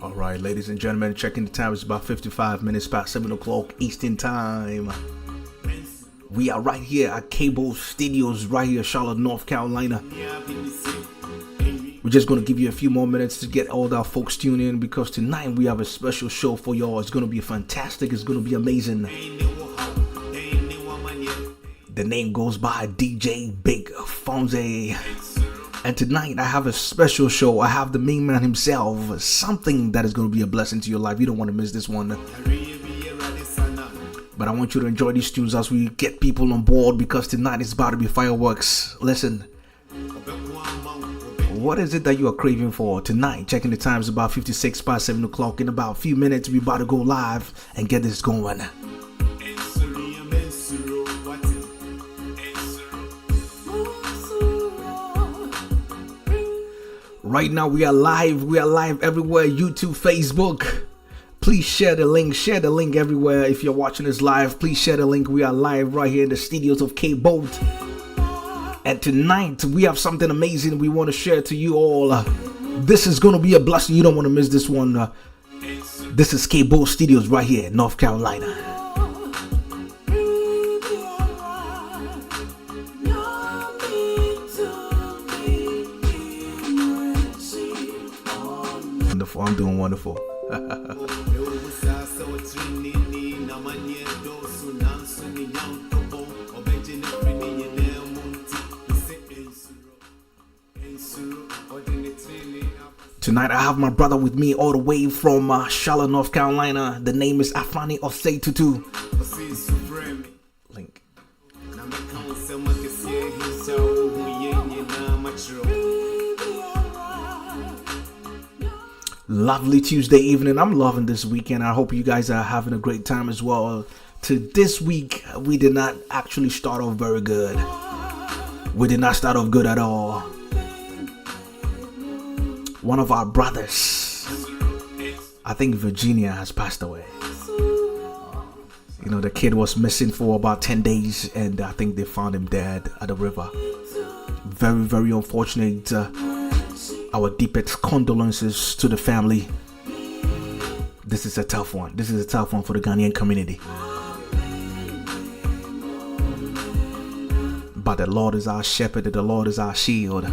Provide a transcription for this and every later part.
All right, ladies and gentlemen, checking the time. It's about 55 minutes past 7 o'clock Eastern Time. We are right here at Cable Studios, right here, Charlotte, North Carolina. We're just going to give you a few more minutes to get all our folks tuned in because tonight we have a special show for y'all. It's going to be fantastic. It's going to be amazing. The name goes by DJ Big Fonzie. And tonight I have a special show. I have the main man himself. Something that is going to be a blessing to your life. You don't want to miss this one. But I want you to enjoy these tunes as we get people on board because tonight is about to be fireworks. Listen. What is it that you are craving for tonight? Checking the times about 56 past 7 o'clock. In about a few minutes we're about to go live and get this going. Right now we are live everywhere, YouTube, Facebook. Please share the link everywhere. If you're watching this live, please share the link. We are live right here in the studios of K-Bolt. And tonight we have something amazing we want to share to you all. This is going to be a blessing. You don't want to miss this one. This is K-Bolt Studios right here in North Carolina. Wonderful. I'm doing wonderful. Tonight I have my brother with me all the way from Charlotte, North Carolina. The name is Afani Osei Tutu. Link. Lovely Tuesday evening. I'm loving this weekend. I hope you guys are having a great time as well. To this week, we did not actually start off very good. We did not start off good at all. One of our brothers, I think Virginia, has passed away. You know, the kid was missing for about 10 days and I think they found him dead at the river. Very, very unfortunate. Our deepest condolences to the family. This is a tough one. This is a tough one for the Ghanaian community. But the Lord is our shepherd and the Lord is our shield.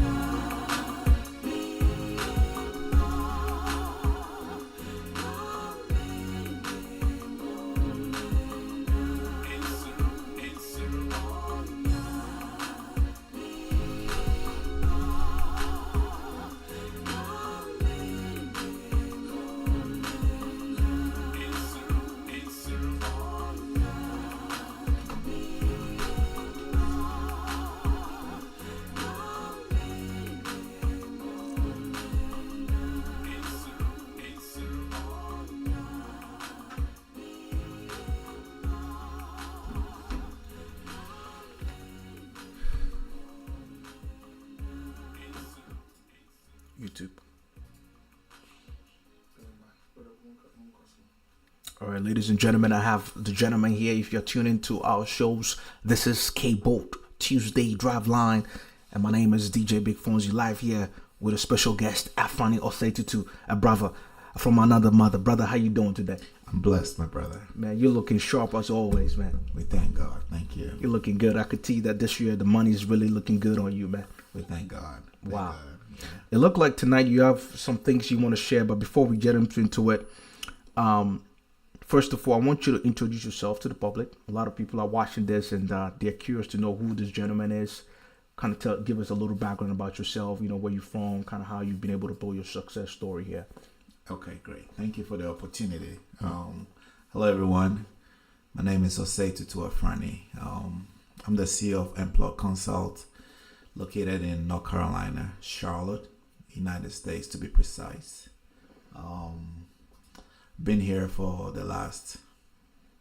YouTube. All right, ladies and gentlemen, I have the gentleman here. If you're tuning to our shows, this is K-Bolt Tuesday Drive Line, and my name is DJ Big Fonzie, live here with a special guest, Afani Osei Tutu, a brother from another mother. Brother, how you doing today? I'm blessed, my brother. Man, you're looking sharp as always, man. We thank God. Thank you. You're looking good. I could see that this year the money's really looking good on you, man. We thank God. Wow. It looked like tonight you have some things you want to share, but before we get into it, first of all, I want you to introduce yourself to the public. A lot of people are watching this and they're curious to know who this gentleman is. Kind of give us a little background about yourself, you know, where you're from, kind of how you've been able to build your success story here. Okay, great. Thank you for the opportunity. Hello, everyone. My name is Osei Tutu Afrani. I'm the CEO of Employ Consult, located in North Carolina, Charlotte, United States to be precise. Been here for the last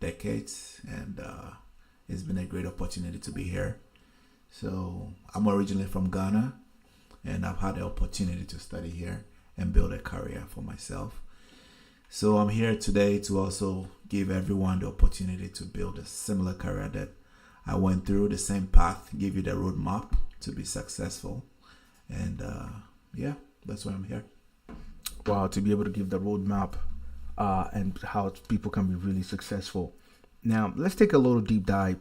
decades and it's been a great opportunity to be here. So I'm originally from Ghana and I've had the opportunity to study here and build a career for myself. So I'm here today to also give everyone the opportunity to build a similar career that I went through, the same path, give you the roadmap to be successful. And yeah, that's why I'm here. wow, to be able to give the roadmap and how people can be really successful. Now, let's take a little deep dive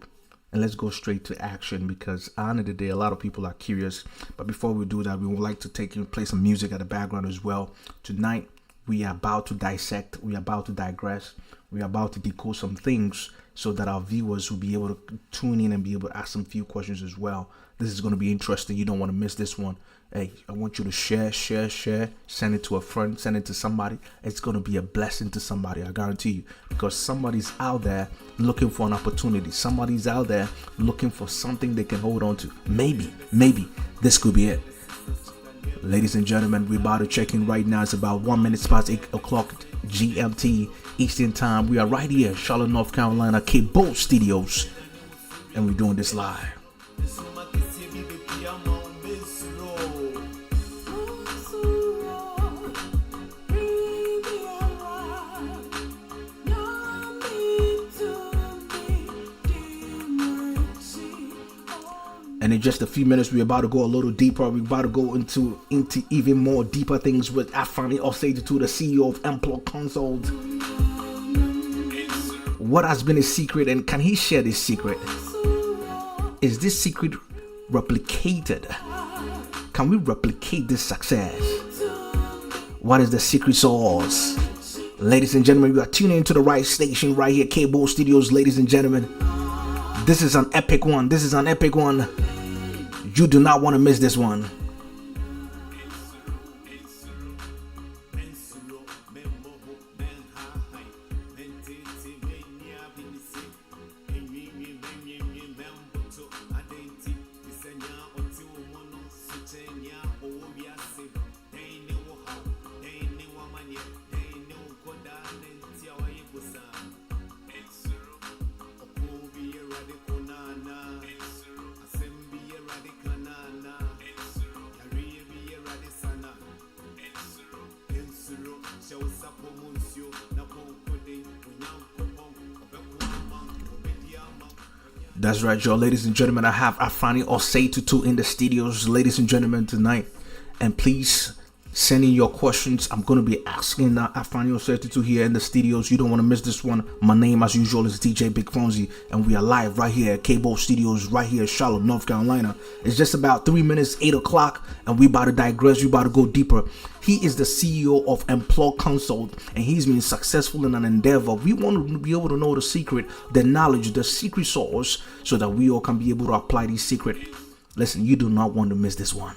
and let's go straight to action, because at the end of the day, a lot of people are curious. But before we do that, we would like to play some music at the background as well. Tonight, we are about to dissect, we are about to digress, we are about to decode some things so that our viewers will be able to tune in and be able to ask some few questions as well. This is going to be interesting. You don't want to miss this one. Hey, I want you to share, send it to a friend, send it to somebody. It's going to be a blessing to somebody, I guarantee you, because somebody's out there looking for an opportunity. Somebody's out there looking for something they can hold on to. Maybe this could be it. Ladies and gentlemen, we're about to check in right now. It's about 1 minute past 8 o'clock GMT Eastern Time. We are right here, Charlotte, North Carolina, K-Bolt Studios, and we're doing this live. And in just a few minutes, we're about to go a little deeper. We're about to go into even more deeper things with Afani Osei-Tutu, the CEO of Employ Consult. What has been his secret, and can he share this secret? Is this secret replicated? Can we replicate this success? What is the secret sauce? Ladies and gentlemen, you are tuning into the right station right here, K-Bolt Studios. Ladies and gentlemen, this is an epic one. This is an epic one. You do not want to miss this one. That's right, y'all. Ladies and gentlemen, I have Afani Osei-Tutu in the studios, ladies and gentlemen, tonight. And please send in your questions. I'm going to be asking Afani Osei-Tutu here in the studios. You don't want to miss this one. My name, as usual, is DJ Big Fonzie, and we are live right here at K-Bolt Studios, right here in Charlotte, North Carolina. It's just about 3 minutes, 8 o'clock, and we about to digress. We about to go deeper. He is the CEO of Employ Consult, and he's been successful in an endeavor. We want to be able to know the secret, the knowledge, the secret source, so that we all can be able to apply these secrets. Listen, you do not want to miss this one.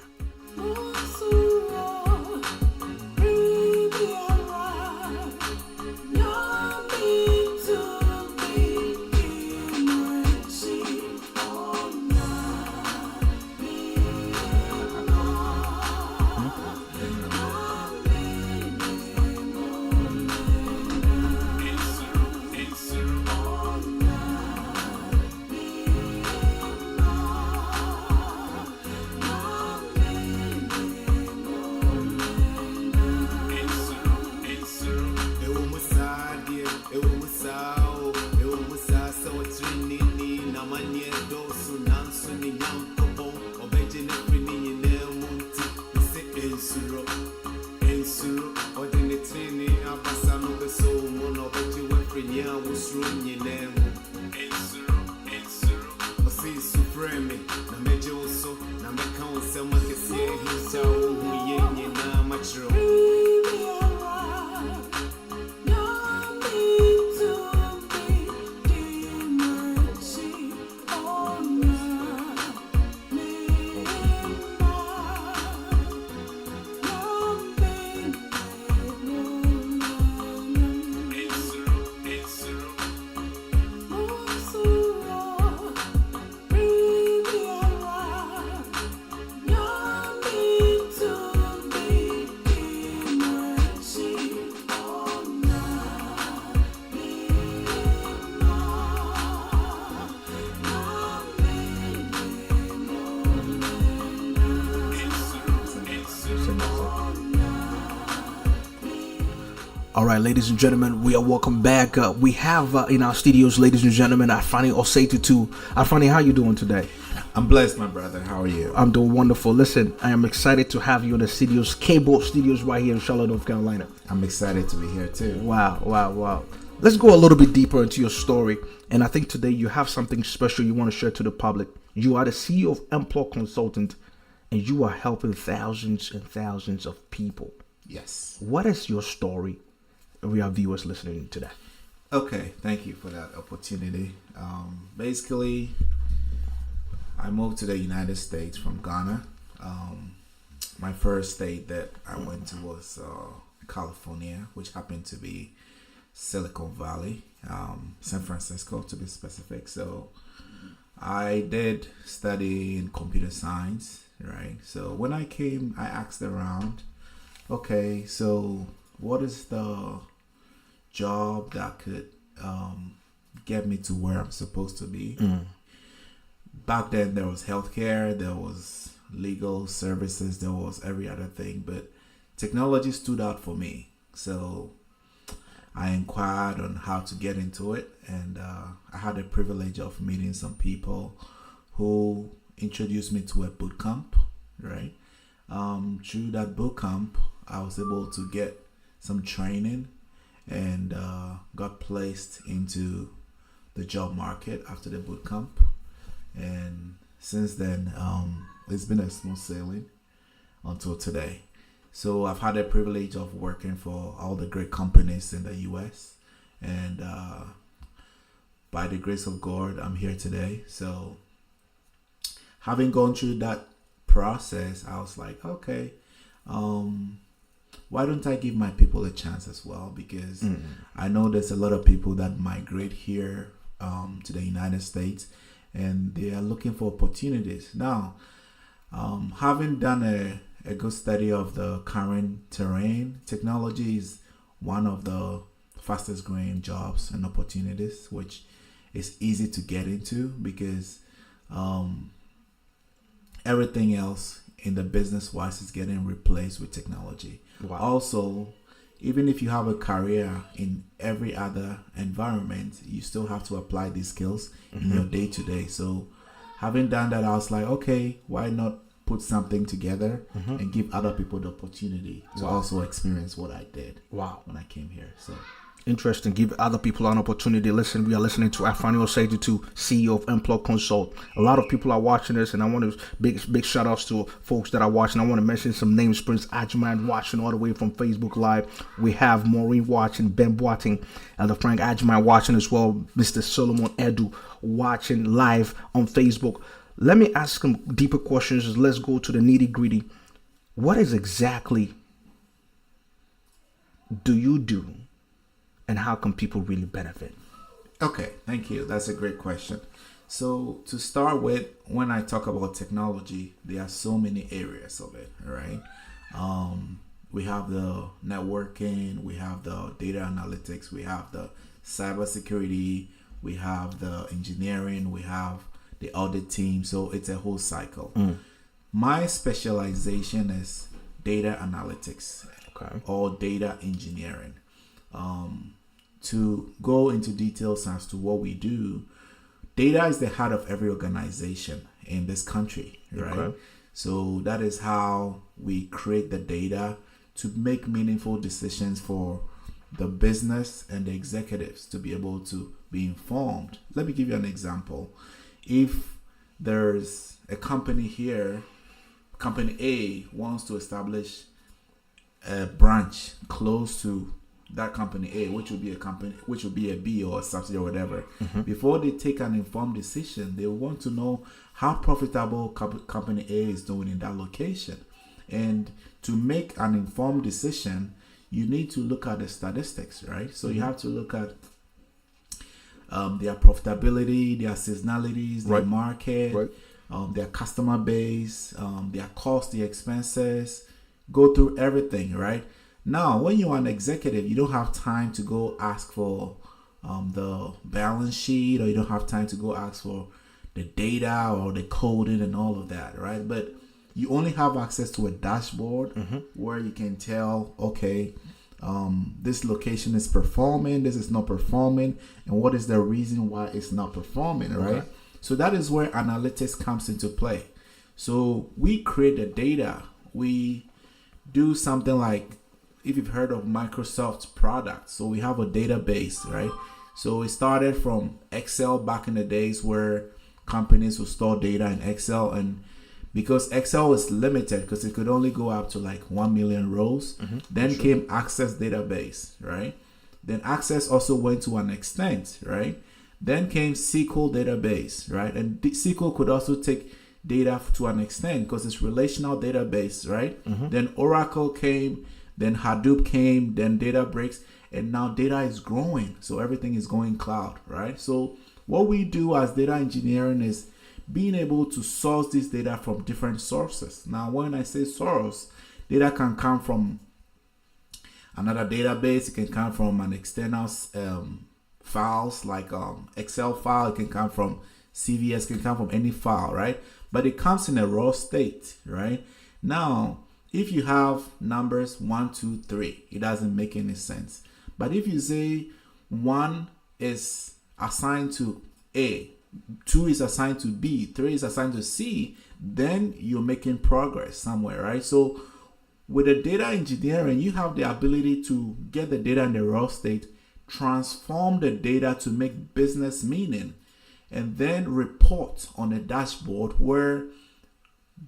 All right, ladies and gentlemen, we are welcome back. We have in our studios, ladies and gentlemen, Afani Osei-Tutu. Afani, how you doing today? I'm blessed, my brother. How are you? I'm doing wonderful. Listen, I am excited to have you in the studios, K-Bolt Studios, right here in Charlotte, North Carolina. I'm excited to be here too. Wow. Let's go a little bit deeper into your story. And I think today you have something special you want to share to the public. You are the CEO of Employ Consultant, and you are helping thousands and thousands of people. Yes. What is your story? We have viewers listening to that. Okay, thank you for that opportunity. Basically, I moved to the United States from Ghana. My first state that I went to was California, which happened to be Silicon Valley, San Francisco to be specific. So I did study in computer science, right? So when I came, I asked around, okay, so what is the job that could get me to where I'm supposed to be? Back then there was healthcare, there was legal services, there was every other thing, but technology stood out for me. So I inquired on how to get into it, and I had the privilege of meeting some people who introduced me to a boot camp, right? Through that boot camp, I was able to get some training and got placed into the job market after the boot camp. And since then, it's been a smooth sailing until today. So I've had the privilege of working for all the great companies in the US, and by the grace of God, I'm here today. So having gone through that process, I was like, okay, why don't I give my people a chance as well? Because I know there's a lot of people that migrate here to the United States, and they are looking for opportunities. Now, having done a good study of the current terrain, technology is one of the fastest growing jobs and opportunities, which is easy to get into because everything else in the business wise is getting replaced with technology. Wow. Also, even if you have a career in every other environment, you still have to apply these skills in your day to day. So having done that, I was like, okay, why not put something together and give other people the opportunity to also experience what I did when I came here. So interesting. Give other people an opportunity. Listen, we are listening to Afaniel Seidutu, CEO of Employ Consult. A lot of people are watching this, and I want to big shout outs to folks that are watching. I want to mention some names. Prince Ajman watching all the way from Facebook Live. We have Maureen watching, Ben Boating, Elder Frank Ajman watching as well. Mr. Solomon Edu watching live on Facebook. Let me ask some deeper questions. Let's go to the nitty gritty. What is exactly do you do? And how can people really benefit? Okay, thank you. That's a great question. So to start with, when I talk about technology, there are so many areas of it, right? We have the networking, we have the data analytics, we have the cybersecurity, we have the engineering, we have the audit team. So it's a whole cycle. My specialization is data analytics or data engineering. To go into details as to what we do, data is the heart of every organization in this country, right? Okay. So that is how we create the data to make meaningful decisions for the business and the executives to be able to be informed. Let me give you an example. If there's a company here, company A wants to establish a branch close to that company A, which will be a company, which will be a B or a subsidiary or whatever. Before they take an informed decision, they want to know how profitable company A is doing in that location. And to make an informed decision, you need to look at the statistics, right? So you have to look at their profitability, their seasonalities, their market, their customer base, their costs, their expenses, go through everything, right? Now, when you're an executive, you don't have time to go ask for the balance sheet, or you don't have time to go ask for the data or the coding and all of that, right? But you only have access to a dashboard where you can tell, okay, this location is performing, this is not performing, and what is the reason why it's not performing, right? So that is where analytics comes into play. So we create the data. We do something like, if you've heard of Microsoft's products, so we have a database, right? So it started from Excel back in the days where companies would store data in Excel, and because Excel was limited because it could only go up to like 1 million rows, then came Access database, right? Then Access also went to an extent, right? Then came SQL database, right? And SQL could also take data to an extent because it's relational database, right? Then Oracle came, then Hadoop came, then Databricks, and now data is growing. So everything is going cloud, right? So what we do as data engineering is being able to source this data from different sources. Now, when I say source, data can come from another database. It can come from an external files like Excel file. It can come from CVS. It can come from any file, right? But it comes in a raw state, right? Now, if you have numbers 1, 2, 3, it doesn't make any sense. But if you say 1 is assigned to A, 2 is assigned to B, 3 is assigned to C, then you're making progress somewhere, right? So with the data engineering, you have the ability to get the data in the raw state, transform the data to make business meaning, and then report on a dashboard where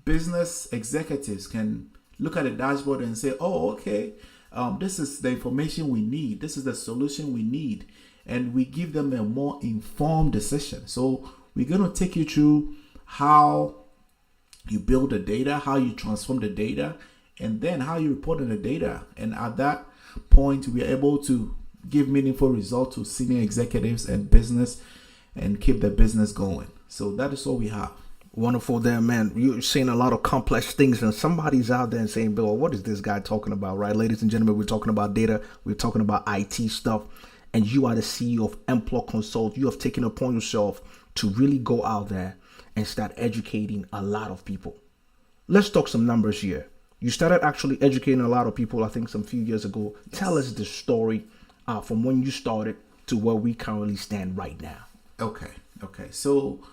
business executives can look at the dashboard and say, oh, okay, this is the information we need. This is the solution we need. And we give them a more informed decision. So we're going to take you through how you build the data, how you transform the data, and then how you report on the data. And at that point, we are able to give meaningful results to senior executives and business and keep the business going. So that is all we have. Wonderful there, man. You're saying a lot of complex things, and somebody's out there and saying, Bill, what is this guy talking about, right? Ladies and gentlemen, we're talking about data. We're talking about IT stuff. And you are the CEO of Employ Consult. You have taken upon yourself to really go out there and start educating a lot of people. Let's talk some numbers here. You started actually educating a lot of people, I think, some few years ago. Tell us the story from when you started to where we currently stand right now. Okay. So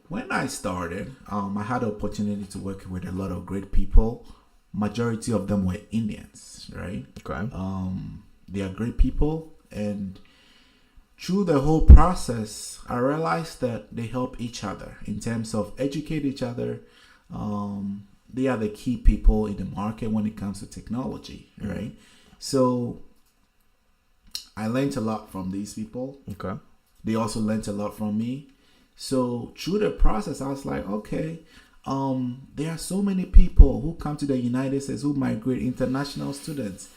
when I started, I had the opportunity to work with a lot of great people. Majority of them were Indians, right? Okay. They are great people. And through the whole process, I realized that they help each other in terms of educate each other. They are the key people in the market when it comes to technology, right? So I learned a lot from these people. Okay. They also learned a lot from me. So through the process, I was like, okay, there are so many people who come to the United States, who migrate, international students.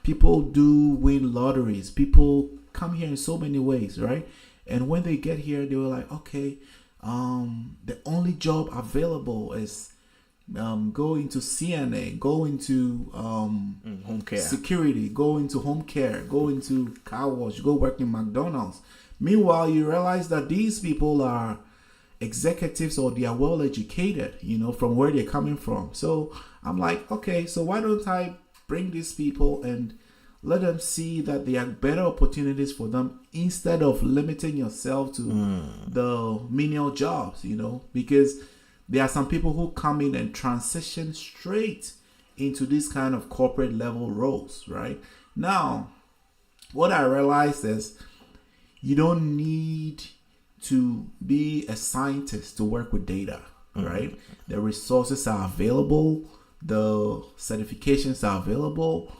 People do win lotteries. People come here in so many ways, right? And when they get here, they were like, okay, the only job available is go into CNA, go into home care, security, go into home care, go into car wash, go work in McDonald's. Meanwhile, you realize that these people are executives or they are well educated, from where they're coming from. So I'm like, okay, so why don't I bring these people and let them see that there are better opportunities for them instead of limiting yourself to the menial jobs, because there are some people who come in and transition straight into this kind of corporate level roles, right? Now, what I realized is you don't need to be a scientist to work with data, right? The resources are available. The certifications are available.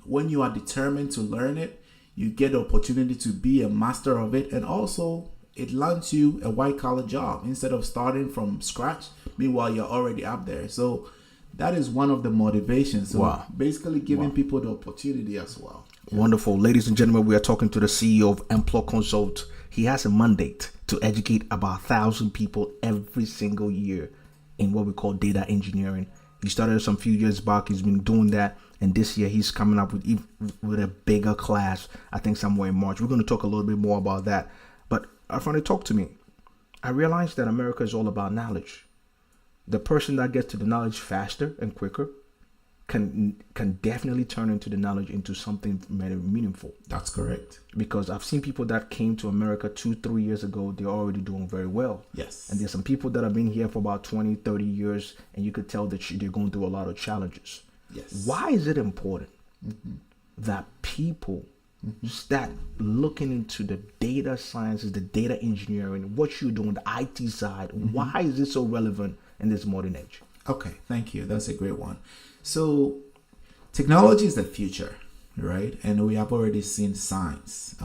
When you are determined to learn it, you get the opportunity to be a master of it. And also, it lands you a white-collar job instead of starting from scratch. Meanwhile, you're already up there. So that is one of the motivations. So basically giving people the opportunity as well. Yeah. Wonderful. Ladies and gentlemen, we are talking to the CEO of Employ Consult. He has a mandate to educate about 1,000 people every single year in what we call data engineering. He started some few years back. He's been doing that. And this year, he's coming up with a bigger class, I think somewhere in March. We're going to talk a little bit more about that. But Afani, talk to me. I realized that America is all about knowledge. The person that gets to the knowledge faster and quicker can definitely turn into the knowledge into something very meaningful. That's correct. Because I've seen people that came to America 2-3 years ago, they're already doing very well. Yes. And there's some people that have been here for about 20-30 years, and you could tell that they're going through a lot of challenges. Yes. Why is it important that people start looking into the data sciences, the data engineering, what you're doing, the IT side? Why is it so relevant in this modern age? Okay, thank you. That's a great one. So technology is the future, right? And we have already seen signs.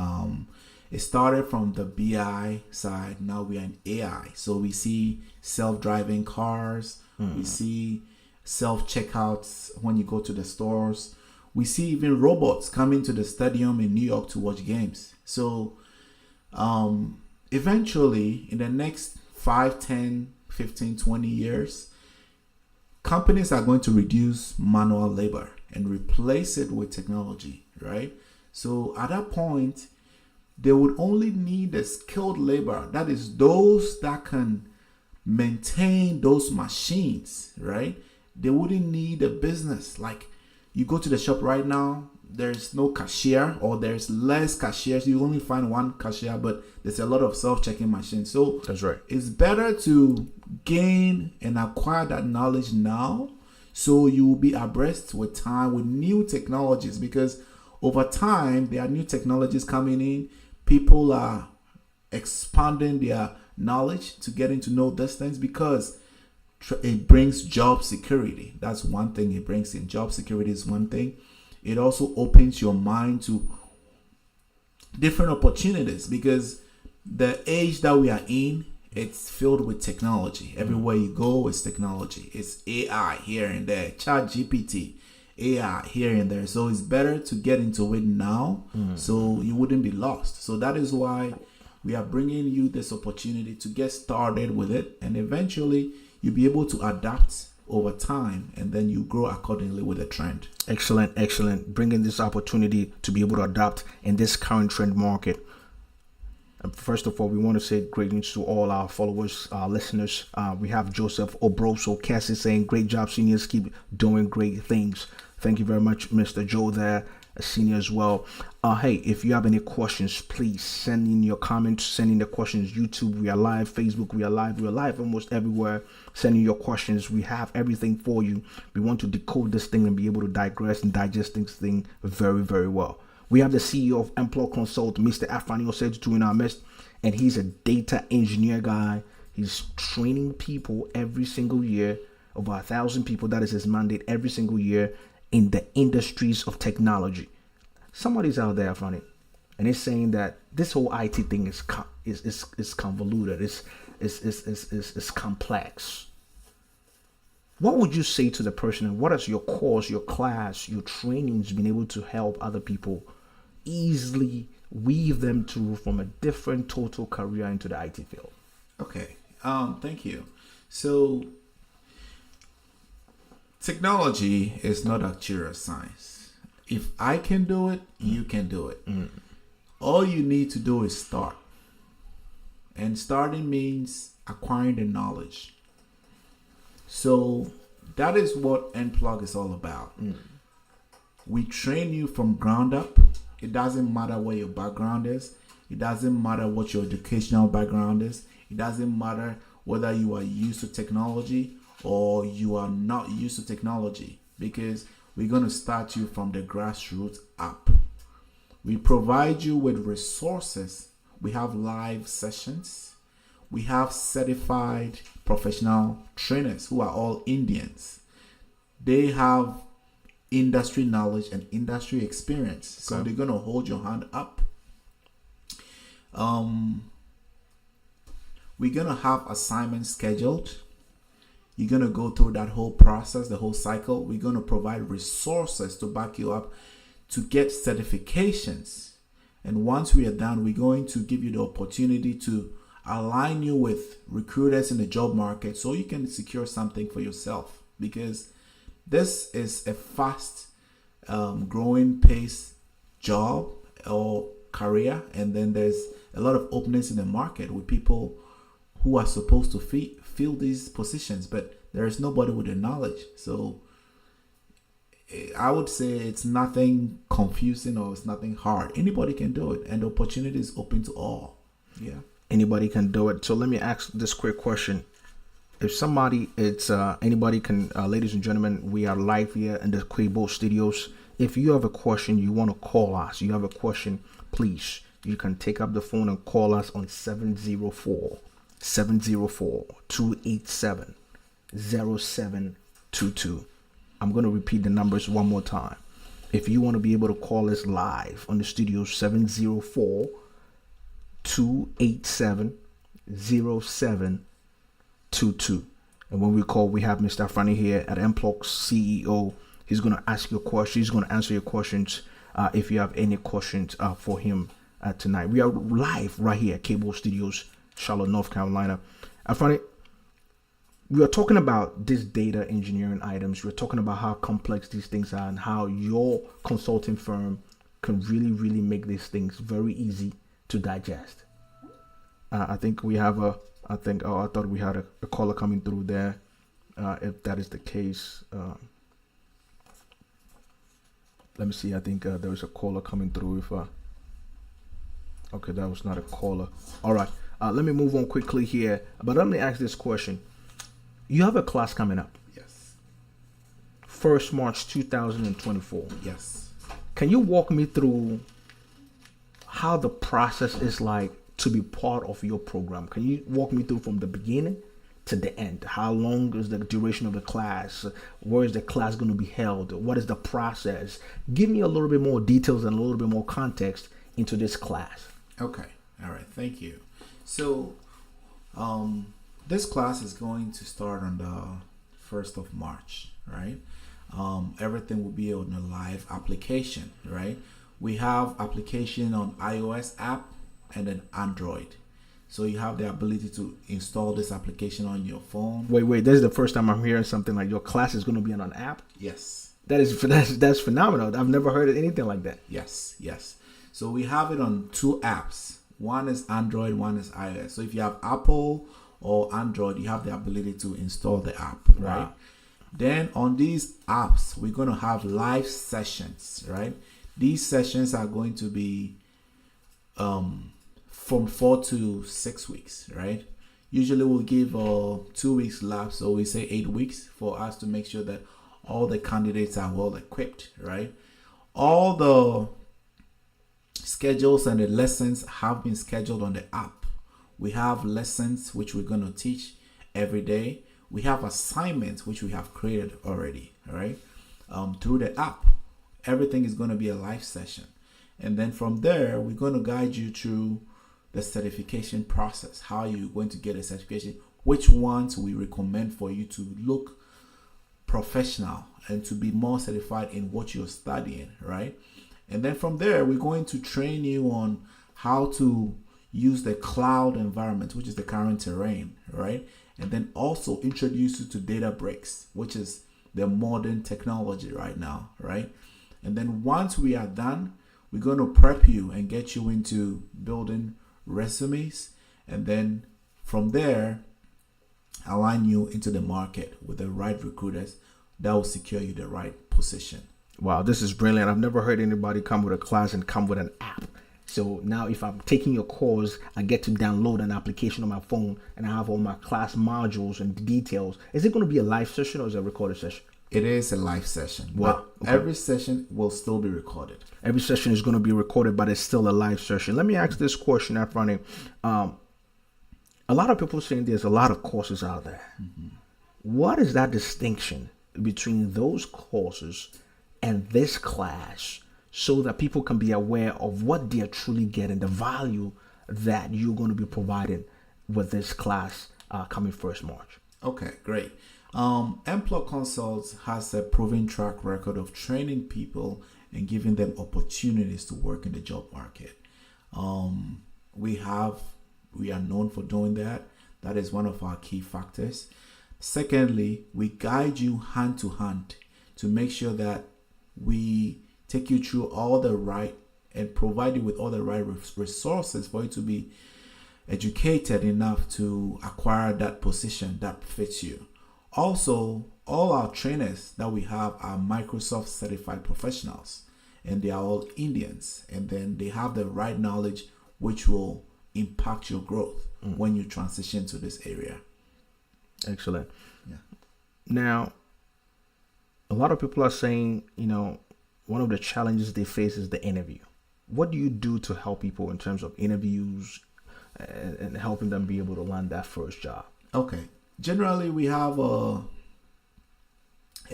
It started from the BI side. Now we are in AI. So we see self-driving cars. We see self-checkouts when you go to the stores. We see even robots coming to the stadium in New York to watch games. So eventually, in the next 5, 10, 15, 20 years, companies are going to reduce manual labor and replace it with technology, right? So at that point, they would only need a skilled labor. That is those that can maintain those machines, right? They wouldn't need a business. Like you go to the shop right now, there's no cashier or there's less cashiers. You only find one cashier, but there's a lot of self-checking machines. So That's right. it's better to gain and acquire that knowledge now so you will be abreast with time with new technologies, because over time there are new technologies coming in. People are expanding their knowledge to getting to know these things because it brings job security. That's one thing it brings in. Job security is one thing. It also opens your mind to different opportunities, because the age that we are in, it's filled with technology. Everywhere you go, it's technology. It's AI here and there, ChatGPT, AI here and there. So it's better to get into it now so you wouldn't be lost. So that is why we are bringing you this opportunity to get started with it, and eventually you'll be able to adapt over time, and then you grow accordingly with the trend. Excellent. Bringing this opportunity to be able to adapt in this current trend market. First of all, we want to say greetings to all our followers, our listeners. We have Joseph Obroso Cassie saying, great job, seniors. Keep doing great things. Thank you very much, Mr. Joe there, a senior as well. Hey, if you have any questions, please send in your comments, send in the questions. YouTube, we are live. Facebook, we are live. We are live almost everywhere. Send in your questions. We have everything for you. We want to decode this thing and be able to digress and digest this thing very, very well. We have the CEO of Employ Consult, Mr. Afani Osetutu, in our midst, and he's a data engineer guy. He's training people every single year, over 1,000 people. That is his mandate every single year in the industries of technology. Somebody's out there, Afani, and it's saying that this whole IT thing is convoluted. It's complex. What would you say to the person, and what is your course, your class, your trainings been able to help other people easily weave them to from a different total career into the IT field? Okay, thank you. So technology is not actuarial science. If I can do it, you can do it. All you need to do is start. And starting means acquiring the knowledge. So that is what Nplug is all about. We train you from ground up. It doesn't matter what your background is. It doesn't matter what your educational background is. It doesn't matter whether you are used to technology or you are not used to technology, because we're going to start you from the grassroots up. We provide you with resources. We have live sessions. We have certified professional trainers who are all Indians. They have industry knowledge and industry experience. So they're going to hold your hand up. We're going to have assignments scheduled. You're going to go through that whole process, the whole cycle. We're going to provide resources to back you up to get certifications. And once we are done, we're going to give you the opportunity to align you with recruiters in the job market so you can secure something for yourself, because this is a fast growing pace job or career, and then there's a lot of openings in the market with people who are supposed to fill these positions, but there is nobody with the knowledge. So I would say it's nothing confusing or it's nothing hard. Anybody can do it, and the opportunity is open to all. Yeah. Anybody can do it. So let me ask this quick question. If somebody, anybody can, ladies and gentlemen, we are live here in the Quabo Studios. If you have a question, you want to call us, you have a question, please, you can take up the phone and call us on 704-287-0722. I'm going to repeat the numbers one more time. If you want to be able to call us live on the studio, 704-287-0722. And when we call, we have Mr. Afrani here at Mplug CEO. He's going to ask you a question. He's going to answer your questions if you have any questions for him tonight. We are live right here at Quabo Studios, Charlotte, North Carolina. Afrani, we are talking about these data engineering items. We're talking about how complex these things are and how your consulting firm can really, really make these things very easy to digest. I think we have I thought we had a caller coming through there. If that is the case, let me see. I think there was a caller coming through. Okay, that was not a caller. All right. Let me move on quickly here. But let me ask this question. You have a class coming up. Yes. 1st March 2024. Yes. Can you walk me through how the process is like to be part of your program? Can you walk me through from the beginning to the end? How long is the duration of the class? Where is the class going to be held? What is the process? Give me a little bit more details and a little bit more context into this class. Okay. All right. Thank you. So, this class is going to start on the 1st of March, right? Everything will be on a live application, right? We have application on iOS app and then Android. So you have the ability to install this application on your phone. Wait, this is the first time I'm hearing something like your class is going to be on an app? Yes. That's phenomenal. I've never heard of anything like that. Yes. So we have it on 2 apps. One is Android, one is iOS. So if you have Apple or Android, you have the ability to install the app, right? Wow. Then on these apps, we're going to have live sessions, right? These sessions are going to be from 4 to 6 weeks, right? Usually we'll give 2 weeks lapse, so we say 8 weeks for us to make sure that all the candidates are well equipped, right? All the schedules and the lessons have been scheduled on the app. We have lessons which we're going to teach every day. We have assignments which we have created already, all right? Through the app. Everything is going to be a live session. And then from there, we're going to guide you through the certification process, how you're going to get a certification, which ones we recommend for you to look professional and to be more certified in what you're studying, right? And then from there, we're going to train you on how to use the cloud environment, which is the current terrain, right? And then also introduce you to Databricks, which is the modern technology right now, right? And then once we are done, we're going to prep you and get you into building resumes. And then from there, align you into the market with the right recruiters that will secure you the right position. Wow, this is brilliant. I've never heard anybody come with a class and come with an app. So now if I'm taking your course, I get to download an application on my phone and I have all my class modules and details. Is it going to be a live session or is it a recorded session? It is a live session. Wow. But every session will still be recorded. Every session is going to be recorded, but it's still a live session. Let me ask this question, Afrani. A lot of people saying there's a lot of courses out there. Mm-hmm. What is that distinction between those courses and this class so that people can be aware of what they're truly getting, the value that you're going to be providing with this class coming 1st March? Okay, great. Mplug Consults has a proven track record of training people and giving them opportunities to work in the job market. We are known for doing that. That is one of our key factors. Secondly, we guide you hand to hand to make sure that we take you through all the right and provide you with all the right resources for you to be educated enough to acquire that position that fits you. Also, all our trainers that we have are Microsoft certified professionals, and they are all Indians, and then they have the right knowledge which will impact your growth when you transition to this area. Excellent. Yeah. Now, a lot of people are saying, one of the challenges they face is the interview. What do you do to help people in terms of interviews and helping them be able to land that first job? Okay. Generally, we have a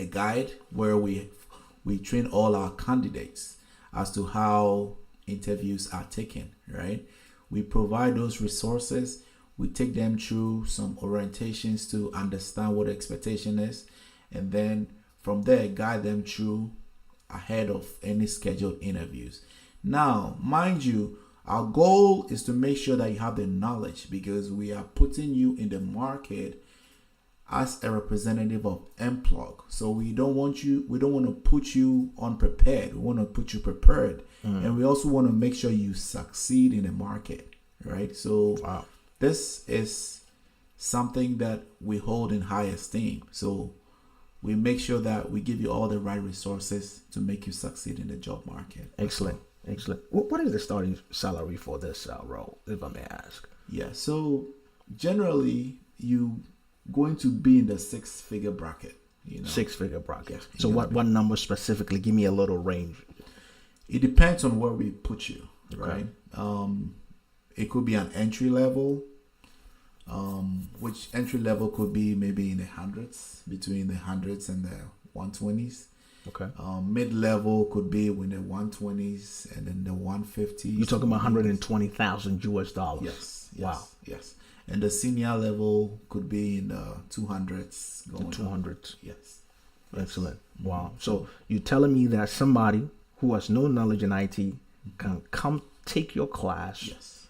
guide where we train all our candidates as to how interviews are taken, right? We provide those resources. We take them through some orientations to understand what the expectation is, and then from there guide them through ahead of any scheduled interviews. Now, mind you, our goal is to make sure that you have the knowledge, because we are putting you in the market as a representative of Mplug. So we don't want to put you unprepared. We want to put you prepared. And we also want to make sure you succeed in the market, right? So Wow. This is something that we hold in high esteem. So we make sure that we give you all the right resources to make you succeed in the job market. Excellent. Excellent. What is the starting salary for this role, if I may ask? Yeah, so generally you going to be in the six-figure bracket. Six-figure bracket. Yeah, So what number specifically? Give me a little range. It depends on where we put you, Okay. right? It could be an entry level, which entry level could be maybe in the hundreds, between the hundreds and the 120s. Okay. Mid level could be in the 120s and then the 150s. You're talking about $120,000 US. Yes. Wow. Yes. And the senior level could be in the 200s. The 200s. Yes. Excellent. Wow. So you're telling me that somebody who has no knowledge in IT can come take your class, Yes.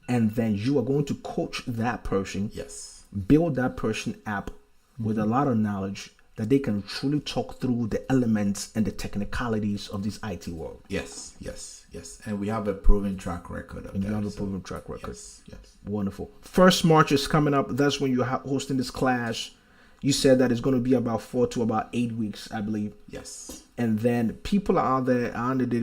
and then you are going to coach that person, Yes. build that person up with a lot of knowledge that they can truly talk through the elements and the technicalities of this IT world. Yes. And we have a proven track record of And that. you have a so- proven track record. Yes. Wonderful. First March is coming up. That's when you're hosting this class. You said that it's going to be about 4 to about 8 weeks, I believe. Yes. And then people are out there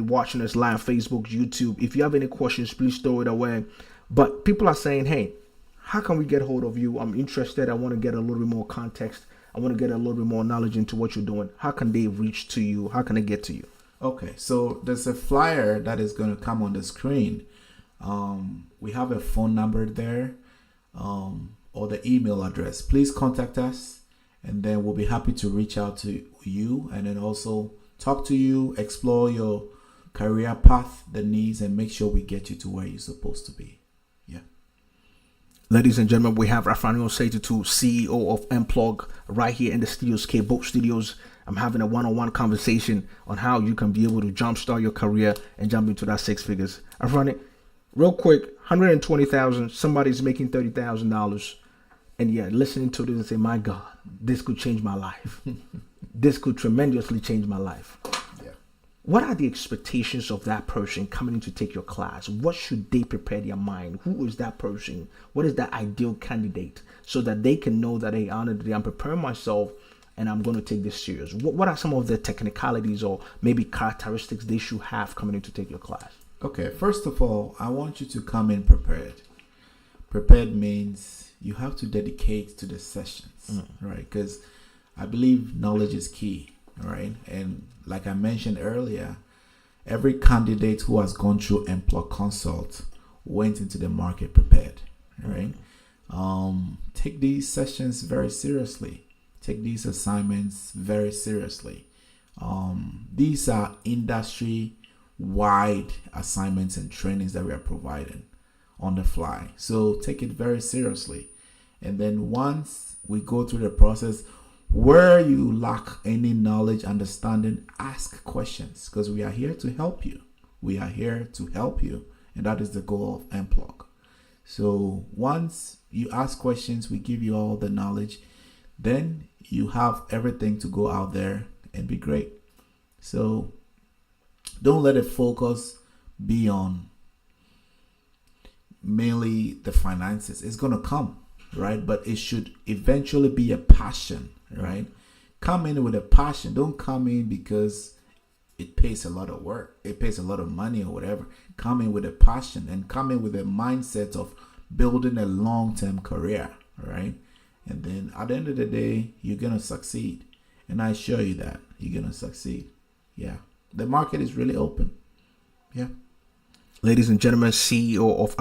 watching us live, Facebook, YouTube. If you have any questions, please throw it away. But people are saying, hey, how can we get hold of you? I'm interested. I want to get a little bit more context. I want to get a little bit more knowledge into what you're doing. How can they reach to you? How can they get to you? Okay, so there's a flyer that is going to come on the screen. We have a phone number there, or the email address. Please contact us, and then we'll be happy to reach out to you and then also talk to you, explore your career path, the needs, and make sure we get you to where you're supposed to be. Yeah. Ladies and gentlemen, we have Rafael Seitutu, CEO of Mplug, right here in the studios, K-Boat Studios. I'm having a one-on-one conversation on how you can be able to jumpstart your career and jump into that six figures. Rafael, real quick, 120,000, somebody's making $30,000, and yeah, listening to this and say, my God, this could change my life. This could tremendously change my life. Yeah. What are the expectations of that person coming in to take your class? What should they prepare their mind? Who is that person? What is that ideal candidate? So that they can know that, hey, honestly, I'm preparing myself and I'm going to take this serious. What are some of the technicalities or maybe characteristics they should have coming in to take your class? Okay, first of all, I want you to come in prepared. Prepared means you have to dedicate to the sessions, right? Because I believe knowledge is key, right? And like I mentioned earlier, every candidate who has gone through Mplug Consult went into the market prepared, right? Take these sessions very seriously. Take these assignments very seriously. These are industry-wide assignments and trainings that we are providing on the fly. So take it very seriously. And then once we go through the process, where you lack any knowledge, understanding, ask questions, because we are here to help you. We are here to help you. And that is the goal of Mplug. So once you ask questions, we give you all the knowledge, then you have everything to go out there and be great. So don't let it focus be on mainly the finances. It's going to come, right? But it should eventually be a passion, right? come in with a passion. Don't come in because it pays a lot of work. It pays a lot of money or whatever. Come in with a passion and come in with a mindset of building a long-term career, right? And then at the end of the day, you're going to succeed. And I assure you that you're going to succeed. Yeah. The market is really open. Yeah. Ladies and gentlemen, CEO of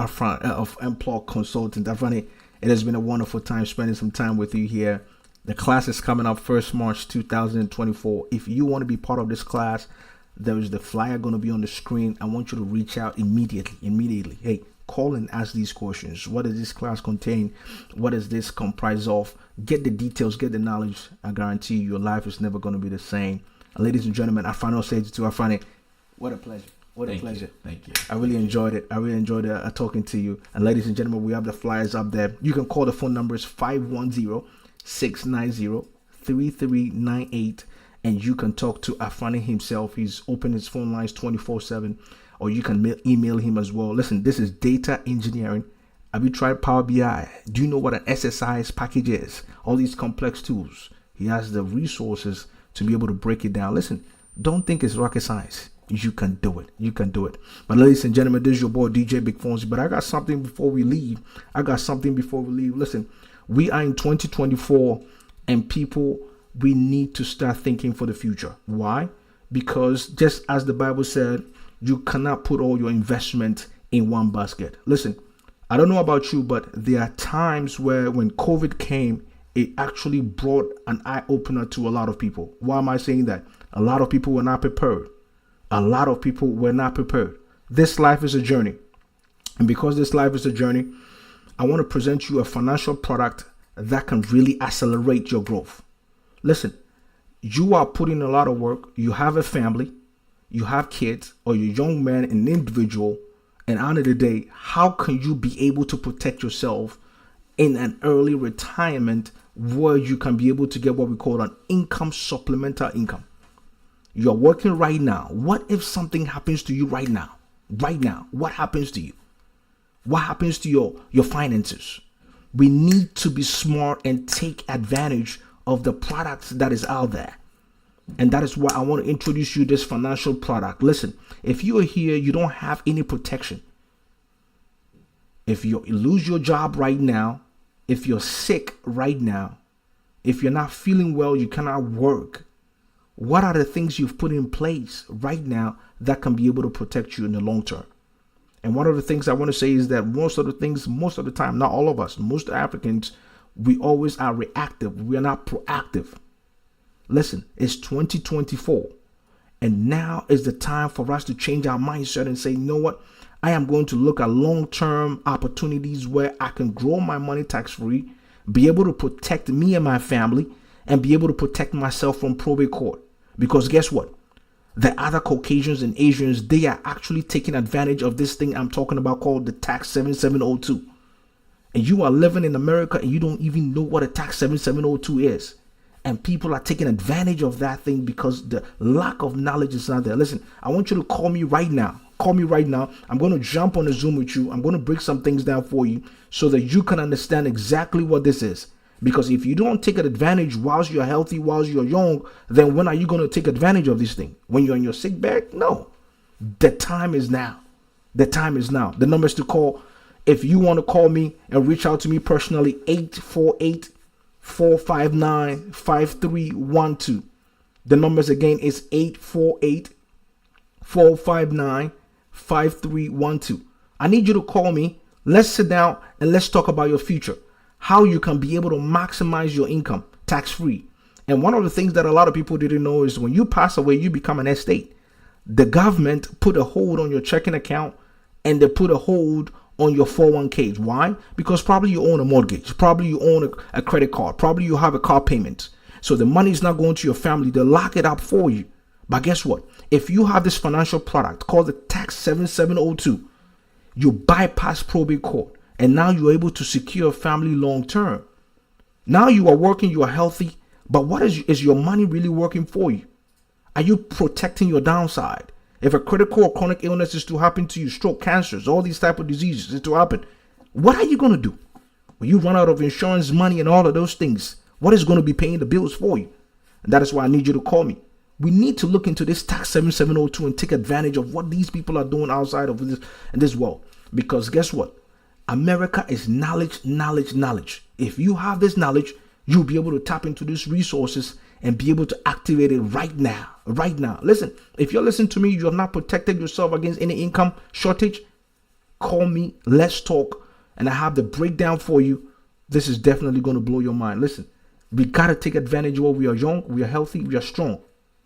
Employ Consultant, Afani, it has been a wonderful time spending some time with you here. The class is coming up 1st March 2024. If you want to be part of this class, there is the flyer going to be on the screen. I want you to reach out immediately. Hey, call and ask these questions. What does this class contain? What does this comprise of? Get the details, get the knowledge. I guarantee you, your life is never going to be the same. And ladies and gentlemen, Afani said to Afani, what a pleasure. What a pleasure. Thank you. I really enjoyed it. I really enjoyed talking to you. And ladies and gentlemen, we have the flyers up there. You can call the phone numbers 510-690-3398. And you can talk to Afani himself. He's open his phone lines 24/7. Or you can email him as well. Listen, this is data engineering. Have you tried Power BI? Do you know what an SSIS package is? All these complex tools. He has the resources to be able to break it down. Listen, don't think it's rocket science. You can do it. You can do it. But ladies and gentlemen, this is your boy DJ Big Fonzie. But I got something before we leave. Listen, we are in 2024 and people, we need to start thinking for the future. Why? Because just as the Bible said, you cannot put all your investment in one basket. Listen, I don't know about you, but there are times where when COVID came, it actually brought an eye opener to a lot of people. Why am I saying that? A lot of people were not prepared. This life is a journey. And because this life is a journey, I want to present you a financial product that can really accelerate your growth. Listen, you are putting a lot of work. You have a family, you have kids, or you're a young man, an individual. And at the end of the day, how can you be able to protect yourself in an early retirement where you can be able to get what we call an income, supplemental income? You're working right now. What if something happens to you right now? What happens to you? What happens to your finances? We need to be smart and take advantage of the products that is out there. And that is why I want to introduce you this financial product. Listen, if you are here, you don't have any protection. If you lose your job right now, if you're sick right now, if you're not feeling well, you cannot work. What are the things you've put in place right now that can be able to protect you in the long term? And one of the things I want to say is that most of the time, not all of us, most Africans, we always are reactive. We are not proactive. Listen, it's 2024. And now is the time for us to change our mindset and say, you know what? I am going to look at long-term opportunities where I can grow my money tax-free, be able to protect me and my family, and be able to protect myself from probate court. Because guess what? The other Caucasians and Asians, they are actually taking advantage of this thing I'm talking about called the Tax 7702. And you are living in America and you don't even know what a Tax 7702 is. And people are taking advantage of that thing because the lack of knowledge is not there. Listen, I want you to call me right now. I'm going to jump on a Zoom with you. I'm going to break some things down for you so that you can understand exactly what this is. Because if you don't take advantage whilst you're healthy, whilst you're young, then when are you going to take advantage of this thing? When you're in your sick bag? No. The time is now. The numbers to call, if you want to call me and reach out to me personally, 848-459-5312. The numbers again is 848-459-5312. I need you to call me. Let's sit down and let's talk about your future. How you can be able to maximize your income tax-free. And one of the things that a lot of people didn't know is when you pass away, you become an estate. The government put a hold on your checking account and they put a hold on your 401ks. Why? Because probably you own a mortgage. Probably you own a credit card. Probably you have a car payment. So the money is not going to your family. They lock it up for you. But guess what? If you have this financial product called the Tax 7702, you bypass probate court. And now you're able to secure a family long term. Now you are working, you are healthy. But what is your money really working for you? Are you protecting your downside? If a critical or chronic illness is to happen to you, stroke, cancers, all these type of diseases is to happen, what are you going to do? When you run out of insurance money and all of those things, what is going to be paying the bills for you? And that is why I need you to call me. We need to look into this tax 7702 and take advantage of what these people are doing outside of this world. Because guess what? America is knowledge, knowledge, knowledge. If you have this knowledge, you'll be able to tap into these resources and be able to activate it right now. Right now. Listen, if you're listening to me, you have not protected yourself against any income shortage, call me. Let's talk. And I have the breakdown for you. This is definitely going to blow your mind. Listen, we got to take advantage while we are young, we are healthy, we are strong.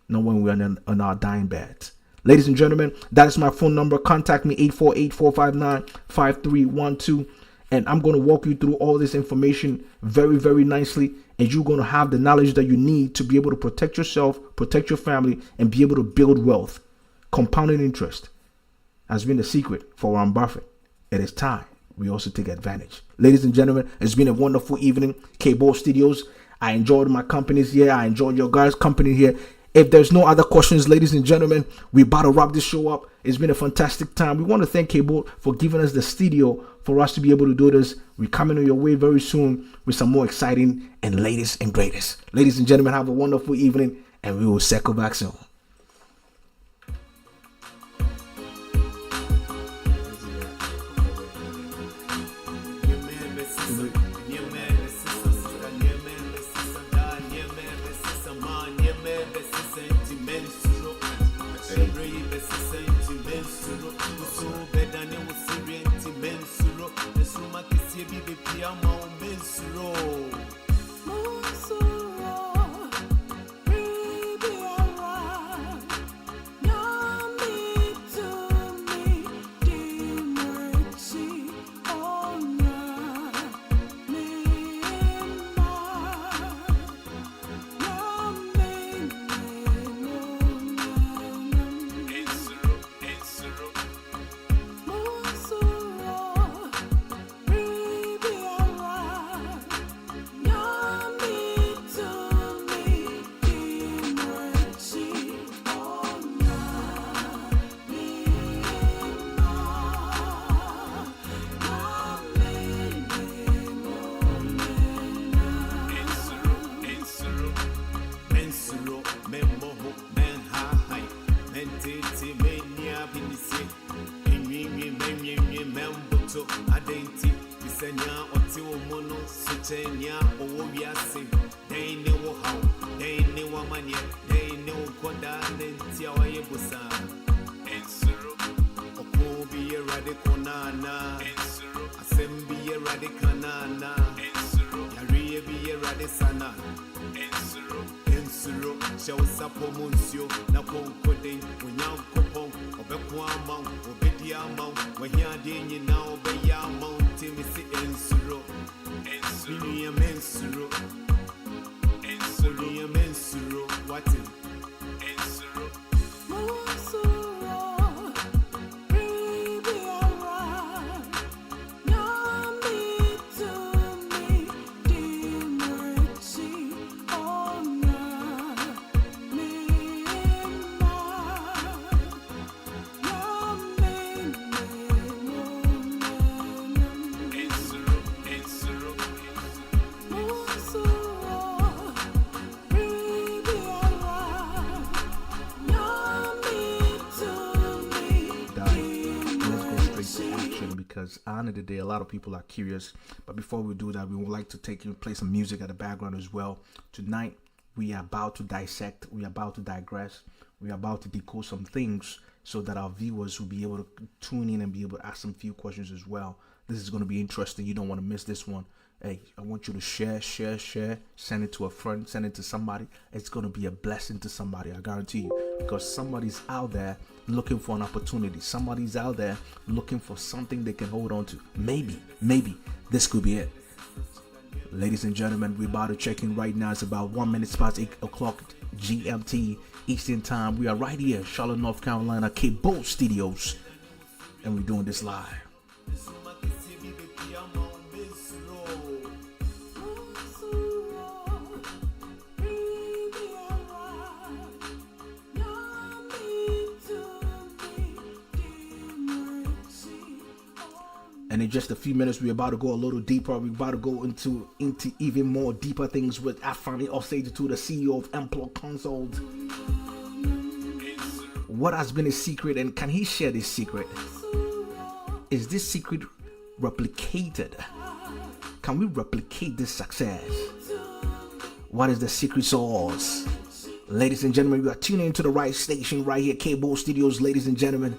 Not when we are on our dying beds. Ladies and gentlemen, that is my phone number. Contact me 848-459-5312. And I'm going to walk you through all this information very, very nicely. And you're going to have the knowledge that you need to be able to protect yourself, protect your family, and be able to build wealth. Compounding interest has been the secret for Warren Buffett. It is time we also take advantage. Ladies and gentlemen, it's been a wonderful evening. K-Bolt Studios. I enjoyed my companies here. I enjoyed your guys' company here. If there's no other questions, ladies and gentlemen, we're about to wrap this show up. It's been a fantastic time. We want to thank K-Bolt for giving us the studio for us to be able to do this. We're coming on your way very soon with some more exciting and latest and greatest. Ladies and gentlemen, have a wonderful evening, and we will circle back soon. Because at the end of the day, a lot of people are curious. But before we do that, we would like to play some music at the background as well. Tonight, we are about to dissect, we are about to digress, we are about to decode some things so that our viewers will be able to tune in and be able to ask some few questions as well. This is going to be interesting. You don't want to miss this one. Hey, I want you to share, send it to a friend, send it to somebody. It's going to be a blessing to somebody, I guarantee you, because somebody's out there looking for an opportunity. Somebody's out there looking for something they can hold on to. Maybe this could be it. Ladies and gentlemen, we're about to check in right now. It's about 1 minute past 8 o'clock GMT Eastern Time. We are right here, Charlotte, North Carolina, K-Bolt Studios, and we're doing this live. And And in just a few minutes, we're about to go a little deeper. We're about to go into even more deeper things with Afani Osei-Tutu, the CEO of Employ Consult. What has been his secret, and can he share this secret? Is this secret replicated? Can we replicate this success? What is the secret sauce? Ladies and gentlemen, you are tuning into the right station right here, K-Bold Studios. Ladies and gentlemen,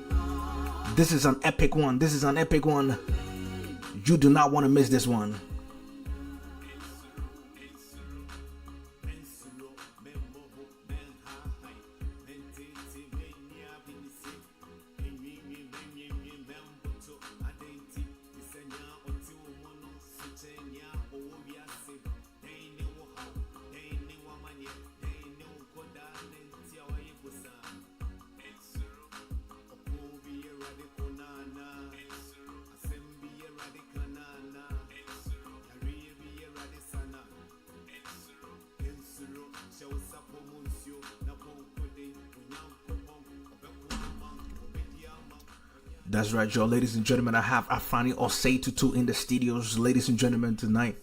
this is an epic one. This is an epic one. You do not want to miss this one. That's right, y'all. Ladies and gentlemen, I have Afani Osei-Tutu in the studios, ladies and gentlemen, tonight.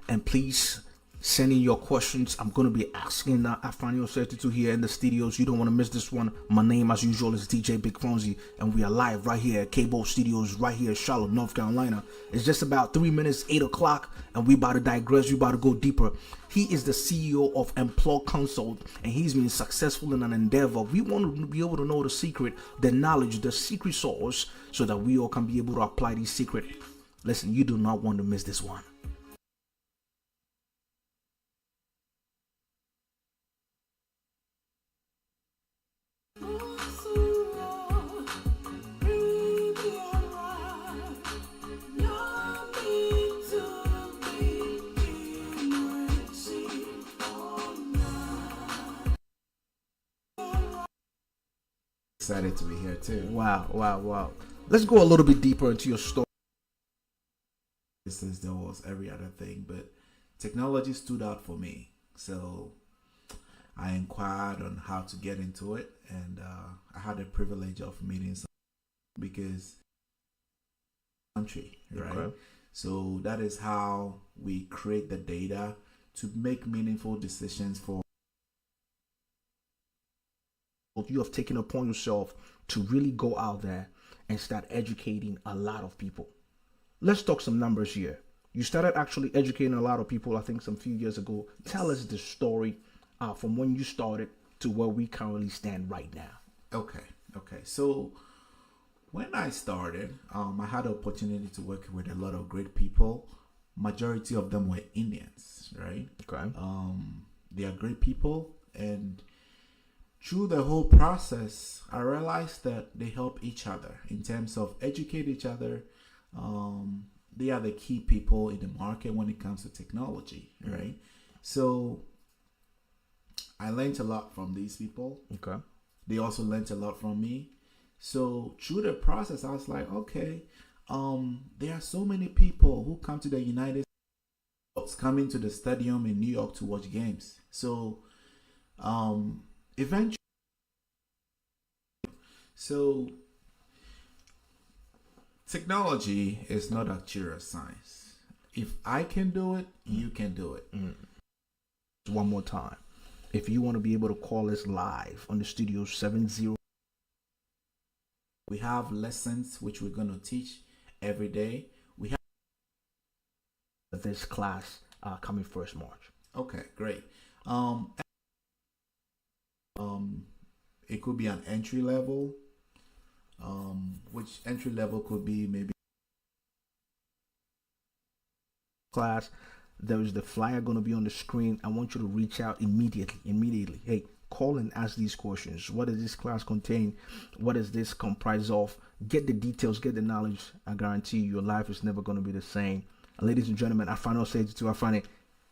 And please send in your questions. I'm going to be asking Afani Osei-Tutu here in the studios. You don't want to miss this one. My name, as usual, is DJ Big Fonzie, and we are live right here at K-Bold Studios, right here in Charlotte, North Carolina. It's just about 3 minutes, 8 o'clock, and we about to digress. We about to go deeper. He is the CEO of Employ Consult, and he's been successful in an endeavor. We want to be able to know the secret, the knowledge, the secret source, so that we all can be able to apply these secret. Listen, you do not want to miss this one. Excited to be here too. Wow. Let's go a little bit deeper into your story. Since there was every other thing, but technology stood out for me. So I inquired on how to get into it, and I had the privilege of meeting some because country, right? Okay. So that is how we create the data to make meaningful decisions for. You have taken upon yourself to really go out there and start educating a lot of people. Let's talk some numbers here. You started actually educating a lot of people, I think, some few years ago. Tell us the story from when you started to where we currently stand right now. Okay. So when I started, I had the opportunity to work with a lot of great people. Majority of them were Indians, right? Okay. They are great people, and through the whole process, I realized that they help each other in terms of educate each other. They are the key people in the market when it comes to technology, right? So I learned a lot from these people. Okay. They also learned a lot from me. So through the process, I was like, okay, there are so many people who come to the United States, coming to the stadium in New York to watch games. So eventually, technology is not actual science. If I can do it, you can do it. One more time. If you want to be able to call us live on the Studio 70, we have lessons which we're going to teach every day. We have this class coming 1st March. Okay, great. It could be an entry level, which entry level could be maybe class. There is the flyer going to be on the screen. I want you to reach out immediately. Hey, call and ask these questions. What does this class contain? What does this comprise of? Get the details, get the knowledge. I guarantee you, your life is never going to be the same. And ladies and gentlemen, Afani Osei-Tutu, Afani,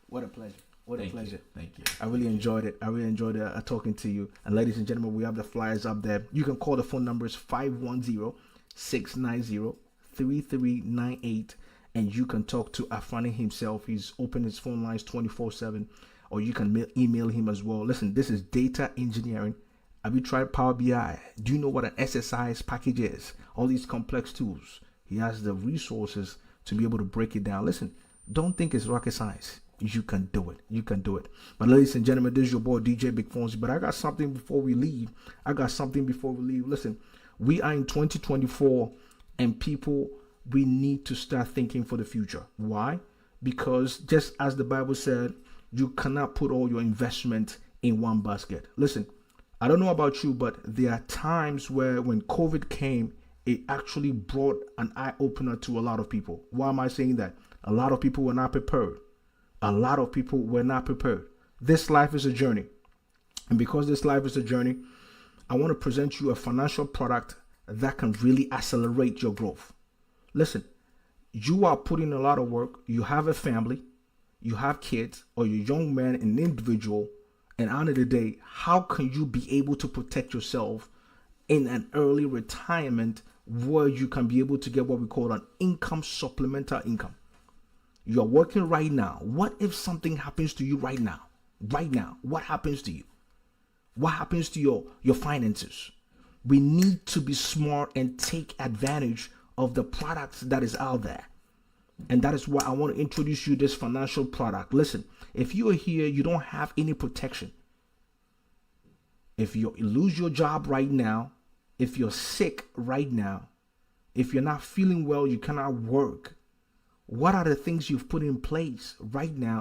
what a pleasure. What a pleasure. Thank you. I really enjoyed it. I really enjoyed talking to you. And ladies and gentlemen, we have the flyers up there. You can call the phone numbers 510-690-3398. And you can talk to Afani himself. He's open his phone lines 24/7. Or you can email him as well. Listen, this is data engineering. Have you tried Power BI? Do you know what an SSIS package is? All these complex tools. He has the resources to be able to break it down. Listen, don't think it's rocket science. You can do it. You can do it. But ladies and gentlemen, this is your boy DJ Big Fonzie. But I got something before we leave. Listen, we are in 2024, and people, we need to start thinking for the future. Why? Because just as the Bible said, you cannot put all your investment in one basket. Listen, I don't know about you, but there are times where when COVID came, it actually brought an eye opener to a lot of people. Why am I saying that? A lot of people were not prepared. This life is a journey. And because this life is a journey, I want to present you a financial product that can really accelerate your growth. Listen, you are putting a lot of work. You have a family, you have kids, or you're a young man, an individual. And at the end of the day, how can you be able to protect yourself in an early retirement where you can be able to get what we call an income, supplemental income? You're working right now. What if something happens to you right now? What happens to you? What happens to your finances? We need to be smart and take advantage of the products that is out there. And that is why I want to introduce you this financial product. Listen, if you are here, you don't have any protection. If you lose your job right now, if you're sick right now, if you're not feeling well, you cannot work. What are the things you've put in place right now